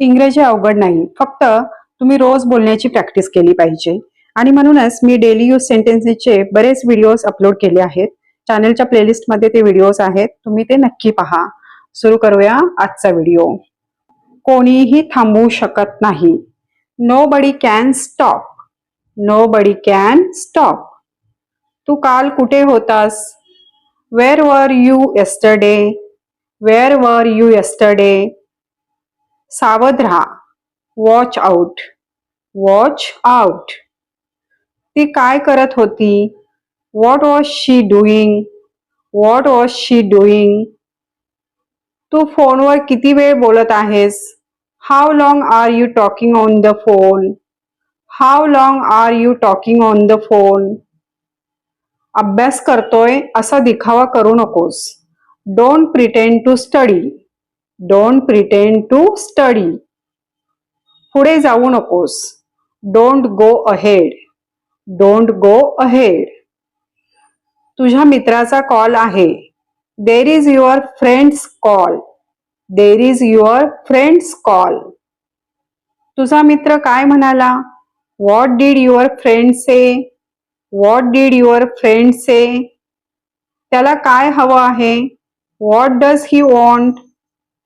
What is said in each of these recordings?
इंग्रजी अवघड नाही, फक्त तुम्ही रोज बोलण्याची प्रॅक्टिस केली पाहिजे. आणि म्हणूनच मी डेली यूज सेंटेन्सेसचे बरेच व्हिडिओज अपलोड केले आहेत. चॅनलच्या प्लेलिस्टमध्ये ते व्हिडिओज आहेत, तुम्ही ते नक्की पहा. सुरू करूया आजचा व्हिडिओ. कोणीही थांबवू शकत नाही. Nobody can stop. Nobody can stop. तू काल कुठे होतास? Where were you yesterday? Where were you yesterday? सावध राहा. Watch out. Watch out. ती काय करत होती? What was she doing? What was she doing? तू फोनवर किती वेळ बोलत आहेस? How long are you talking on the phone? How long are you talking on the phone? अभ्यास करतोय असा दिखावा करू नकोस. Don't pretend to study. Don't pretend to study. पुढे जाऊ नकोस. Don't go ahead. Don't go ahead. तुझ्या मित्राचा कॉल आहे. There is your friend's call. There is your friend's call. तुझा मित्र काय म्हणाला? What did your friend say? What did your friend say? त्याला काय हवं आहे? What does he want?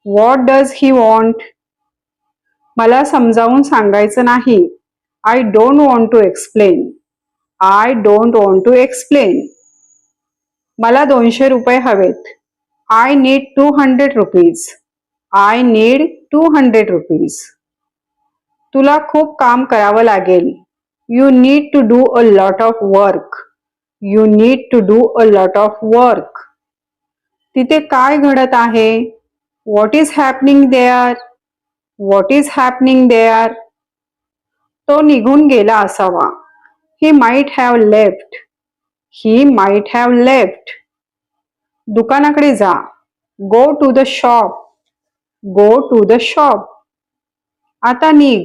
What does he want? मला समजावून सांगायचं नाही. I don't want to explain. I don't want to explain. मला 200 रुपये हवेत. I need 200 rupees. I need 200 rupees. तुला खूप काम करावं लागेल. You need to do a lot of work. You need to do a lot of work. तिथे काय घडत आहे? What is happening there? What is happening there? तो निघून गेला असावा. He might have left. He might have left. दुकानाकडे जा. Go to the shop. Go to the shop. आता निघ.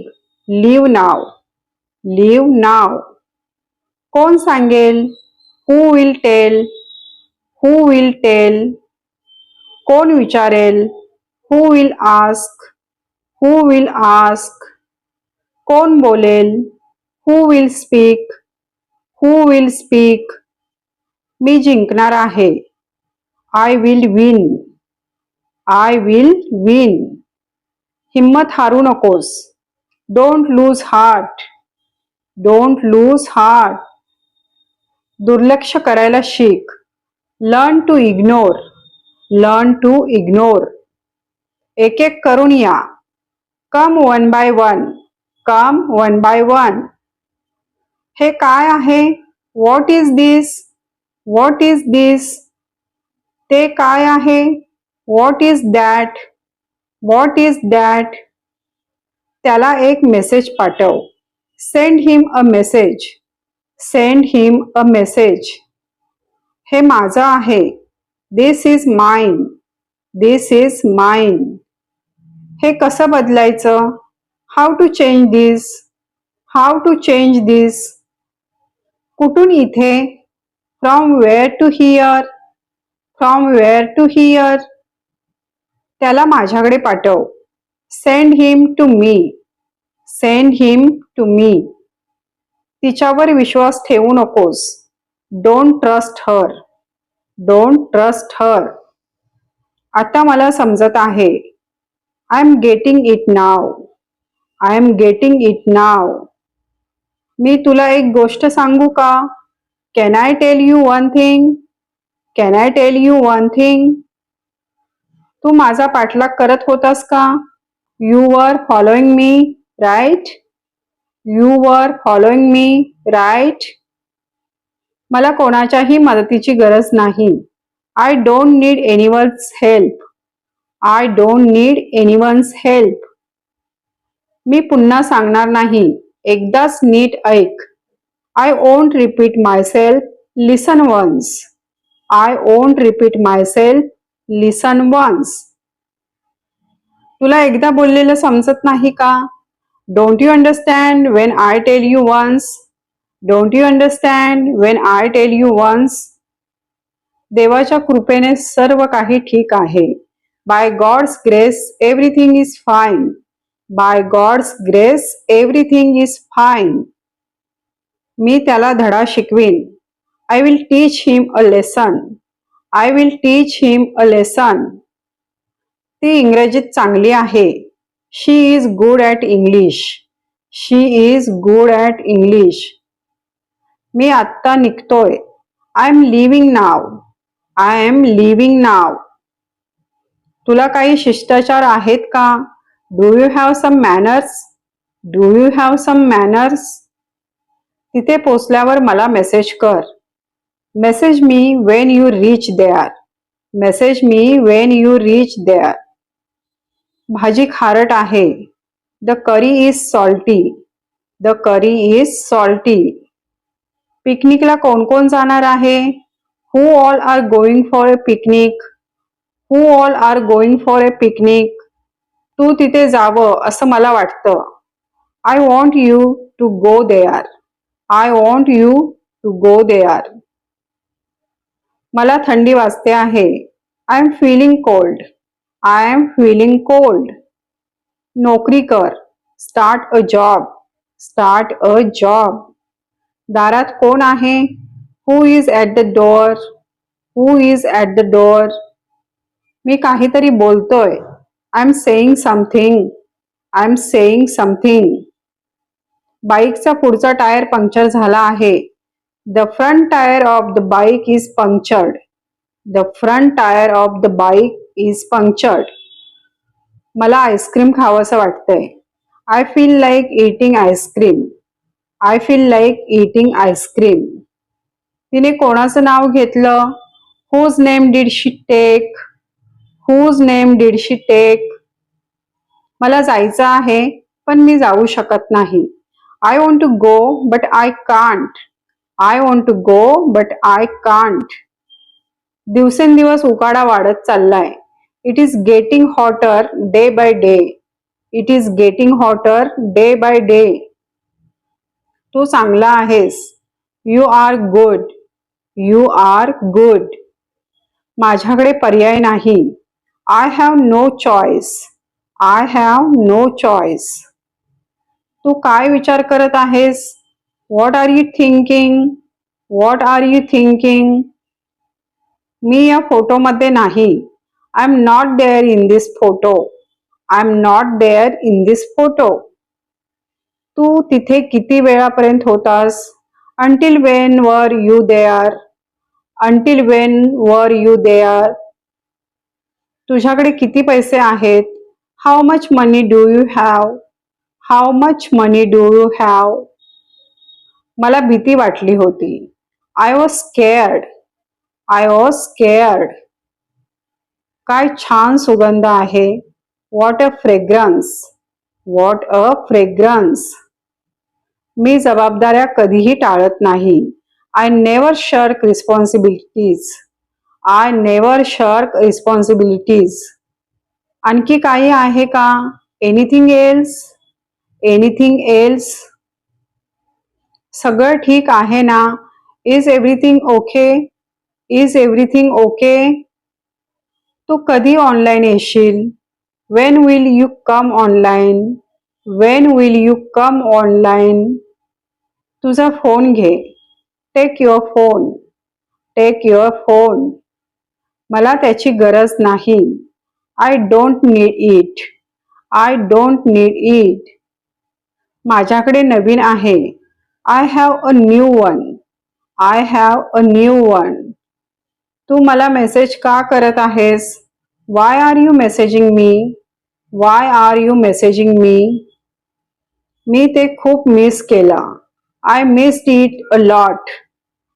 लीव नाव. Leave now. कोण सांगेल? Who will tell? Who will tell? कोण विचारेल? Who will ask? Who will ask? कोण बोलेल? Who will speak? Who will speak? मी जिंकणार आहे. I will win. I will win. हिम्मत हारू नकोस. Don't lose heart. Don't lose heart. दुर्लक्ष करायला शिक. Learn to ignore. Learn to ignore. एक एक करून या. Come one by one. Come one by one. हे काय आहे? What is this? What is this? ते काय आहे? What is that? What is that? त्याला एक मेसेज पाठव. Send him a message. Send him a message. हे माझं आहे. This is mine. This is mine. हे कसं बदलायचं? How to change this? How to change this? कुठून इथे? From where to here? From where to here? त्याला माझ्याकडे पाठव. Send him to me. Send him to me. तिच्यावर विश्वास ठेवू नकोस. Don't trust her. Don't trust her. आता मला समजत आहे. I am getting it now. I am getting it now. मी तुला एक गोष्ट सांगू का? Can I tell you one thing? Can I tell you one thing? तू माझा पाठलाग करत होतास का? You were following me, right? You were following me, right? मला कोणाच्याही मदतीची गरज नाही. I don't need anyone's help. I don't need anyone's help. मी पुन्हा सांगणार नाही. एकदाच नीट ऐक. I won't repeat myself. Listen once. I won't repeat myself. Listen once. तुला एकदा बोललेलं समजत नाही का? Don't you understand when I tell you once? Don't you understand when I tell you once? देवाच्या कृपेने सर्व काही ठीक आहे. By God's grace everything is fine. By God's grace everything is fine. मी त्याला धडा शिकवीन. आय विल टीच हिम अ लेसन. आय विल टीच हिम अ लेसन. ती इंग्रजीत चांगली आहे. She is good at English. She is good at English. मी आत्ता निघतोय. I am leaving now. I am leaving now. तुला काही शिष्टाचार आहेत का? Do you have some manners? Do you have some manners? तिथे पोचल्यावर मला मेसेज कर. Message me when you reach there. Message me when you reach there. भाजी खारट आहे. The curry is salty. The curry is salty. पिकनिकला कोण कोण जाणार आहे? Who all are going for a picnic. Who all are going for a picnic. तू तिथे जावं असं मला वाटतं. I want you to go there. I want you to go there. मला थंडी वाजते आहे. I am feeling cold. I am feeling cold. नोकरी कर. Start a job. Start a job. दारात कोण आहे? Who is at the door. Who is at the door. मी काहीतरी बोलतोय. I am saying something. I am saying something. बाईकचा पुढचा टायर पंक्चर झाला आहे. The front tyre of the bike is punctured. The front tyre of the bike is punctured. मला ice cream खावंसं वाटतंय. I feel like eating ice cream. I feel like eating ice cream. तिने कोणाचं नाव घेतलं? Whose name did she take. Whose name did she take. मला जायचं आहे पण मी जाऊ शकत नाही. I want to go but I can't. I want to go but I can't. दिवसेंदिवस उकाडा वाढत चाललाय. It is getting hotter day by day. It is getting hotter day by day. तू चांगला आहेस. You are good. You are good. माझ्याकडे पर्याय नाही. I have no choice. I have no choice. तू काय विचार करत आहेस? What are you thinking. What are you thinking. मी या फोटोमध्ये नाही. I am not there in this photo. I am not there in this photo. तू तिथे किती वेळापर्यंत होतास? Until when were you there. Until when were you there. तुझ्याकडे किती पैसे आहेत? How much money do you have. How much money do you have. मला भीती वाटली होती. I was scared. I was scared. काय छान सुगंध आहे. What a fragrance. What a fragrance. मी जबाबदाऱ्या कधीही टाळत नाही. I never shirk responsibilities. I never shirk responsibilities. आणखी काही आहे का? Anything else. Anything else. सगळं ठीक आहे ना? Is everything okay. Is everything okay. तू कधी ऑनलाईन येशील? When will you come online. When will you come online. तुझा फोन घे. Take your phone. Take your phone. मला त्याची गरज नाही. I don't need it. I don't need it. माझ्याकडे नवीन आहे. I have a new one. I have a new one. तू मला मेसेज का करत आहेस? Why are you messaging me. Why are you messaging me. मी ते खूप मिस केलं. I missed it a lot.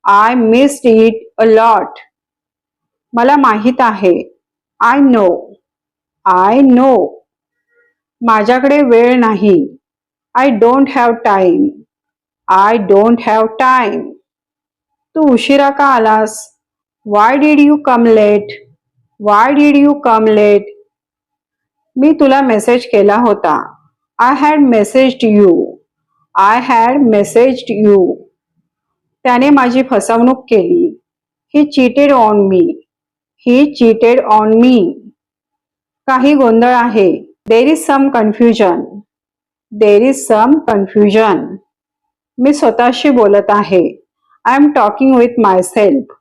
I missed it a lot. मला माहित आहे. I know. I know. माझ्याकडे वेळ नाही. I don't have time. I don't have time. तू उशिरा का आलास? Why did you come late. Why did you come late. मी तुला मेसेज केला होता. I had messaged you. I had messaged you. त्याने माझी फसवणूक केली. He cheated on me. He cheated on me. काही गोंधळ आहे. There is some confusion. There is some confusion. मी स्वतःशी बोलत आहे. I am talking with myself.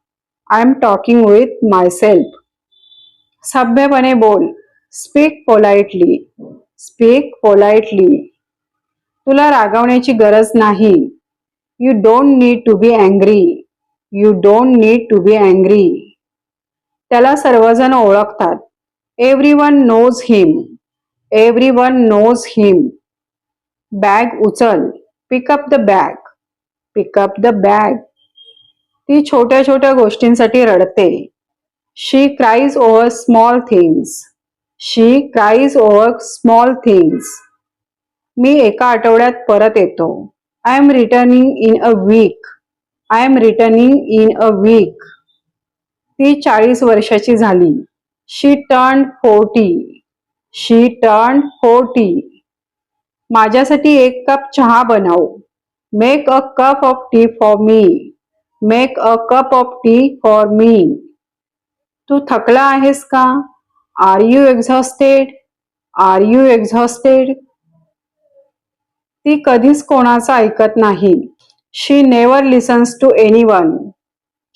I am talking with myself. सभ्यपणे बोल. Speak politely. Speak politely. तुला रागावण्याची गरज नाही. You don't need to be angry. You don't need to be angry. त्याला सर्वजण ओळखतात. Everyone knows him. Everyone knows him. Bag उचल. Pick up the bag. Pick up the bag. ती छोट्या छोट्या गोष्टींसाठी रडते. She cries over small things. She cries over small things. मी एका आठवड्यात परत येतो. I am returning in a week. I am returning in a week. ती 40 वर्षाची झाली. She turn 40. She turn 40. माझ्यासाठी एक कप चहा बनव. Make a cup of tea for me. Make a cup of tea for me. तू थकला आहेस का? Are you exhausted? Are you exhausted? ती कधीच कोणाचं ऐकत नाही. She never listens to anyone.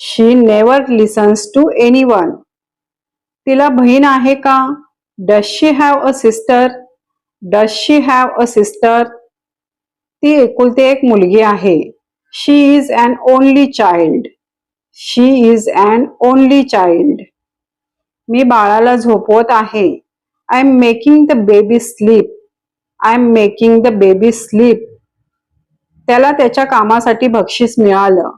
She never listens to anyone. तिला बहीण आहे का? Does she have a sister? Does she have a sister? ती एकुलती एक मुलगी आहे. She is an only child. She is an only child. मी बाळाला झोपवत आहे. I am making the baby sleep. I am making the baby sleep. त्याला त्याच्या कामासाठी बक्षीस मिळालं.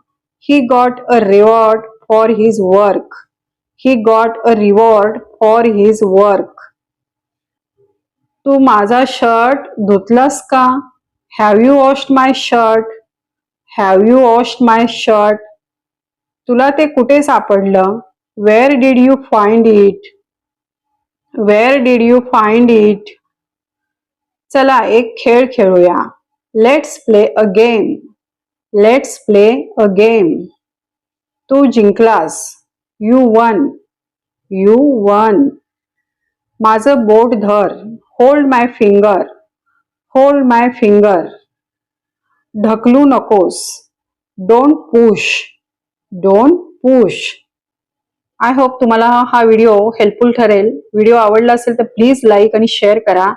He got a reward for his work. He got a reward for his work. तू माझा शर्ट धुतलास का? Have you washed my shirt? Have you washed my shirt? तुला ते कुठे सापडलं? Where did you find it? Where did you find it? चला एक खेळ खेळूया. Let's play a game. Let's play a game. Tu जिंकलास. You won. You won. माझं बोट धर. Hold my finger. Hold my finger. ढकलू नकोस. Don't push. Don't push. I hope तुम्हाला हा व्हिडिओ हेल्पफुल ठरेल. व्हिडिओ आवडला असेल तर प्लीज लाईक आणि शेअर करा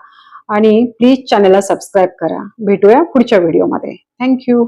आणि प्लीज चॅनलला सबस्क्राईब करा. भेटूया पुढच्या व्हिडिओमध्ये. थँक्यू.